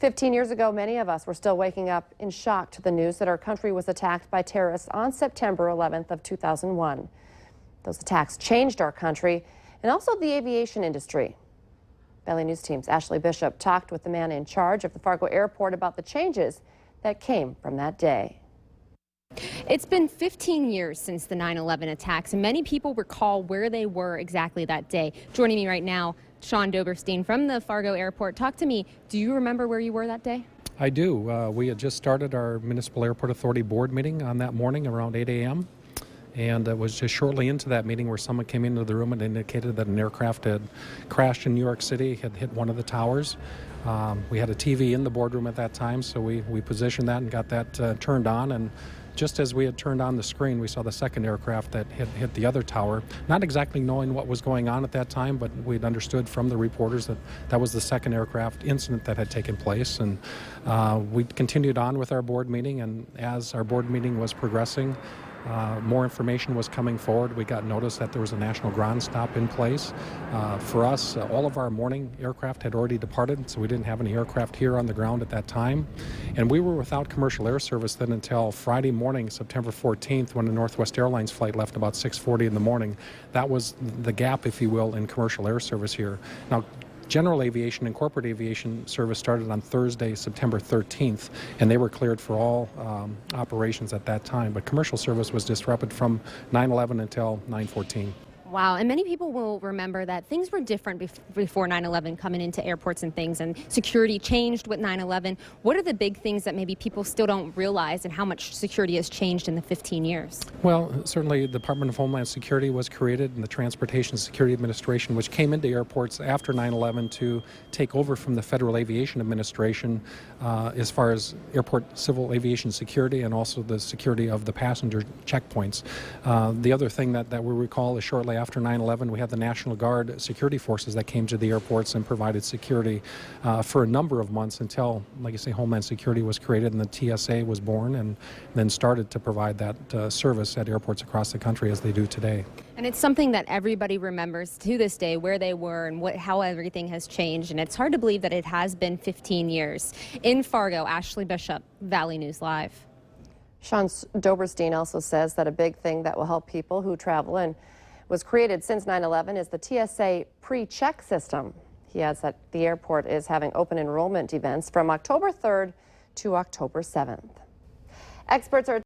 15 years ago, many of us were still waking up in shock to the news that our country was attacked by terrorists on September 11th of 2001. Those attacks changed our country and also the aviation industry. Valley News Team's Ashley Bishop talked with the man in charge of the Fargo Airport about the changes that came from that day. It's been 15 years since the 9/11 attacks, and many people recall where they were exactly that day. Joining me right now, Sean Doberstein from the Fargo Airport. Talk to me. Do you remember where you were that day? I do. We had just started our Municipal Airport Authority board meeting on that morning around 8 a.m. And it was just shortly into that meeting where someone came into the room and indicated that an aircraft had crashed in New York City, had hit one of the towers. We had a TV in the boardroom at that time, so we positioned that and got that turned on. And just as we had turned on the screen, we saw the second aircraft that hit the other tower. Not exactly knowing what was going on at that time, but we'd understood from the reporters that that was the second aircraft incident that had taken place. And we continued on with our board meeting, and as our board meeting was progressing, more information was coming forward. We got notice that there was a national ground stop in place. For us, all of our morning aircraft had already departed, so we didn't have any aircraft here on the ground at that time. And we were without commercial air service then until Friday morning, September 14th, when the Northwest Airlines flight left about 6:40 in the morning. That was the gap, if you will, in commercial air service here. Now, general aviation and corporate aviation service started on Thursday, September 13th, and they were cleared for all operations at that time. But commercial service was disrupted from 9/11 until 9/14. Wow, and many people will remember that things were different before 9/11 coming into airports and things, and security changed with 9/11. What are the big things that maybe people still don't realize, and how much security has changed in the 15 years? Well, certainly the Department of Homeland Security was created, and the Transportation Security Administration, which came into airports after 9/11 to take over from the Federal Aviation Administration as far as airport civil aviation security and also the security of the passenger checkpoints. The other thing that we recall is shortly after 9/11, we had the National Guard security forces that came to the airports and provided security for a number of months until, like I say, Homeland Security was created and the TSA was born, and then started to provide that service at airports across the country as they do today. And it's something that everybody remembers to this day, where they were and how everything has changed. And it's hard to believe that it has been 15 years. In Fargo, Ashley Bishop, Valley News Live. Sean Doberstein also says that a big thing that will help people who travel and was created since 9/11 is the TSA pre-check system. He adds that the airport is having open enrollment events from October 3rd to October 7th. Experts are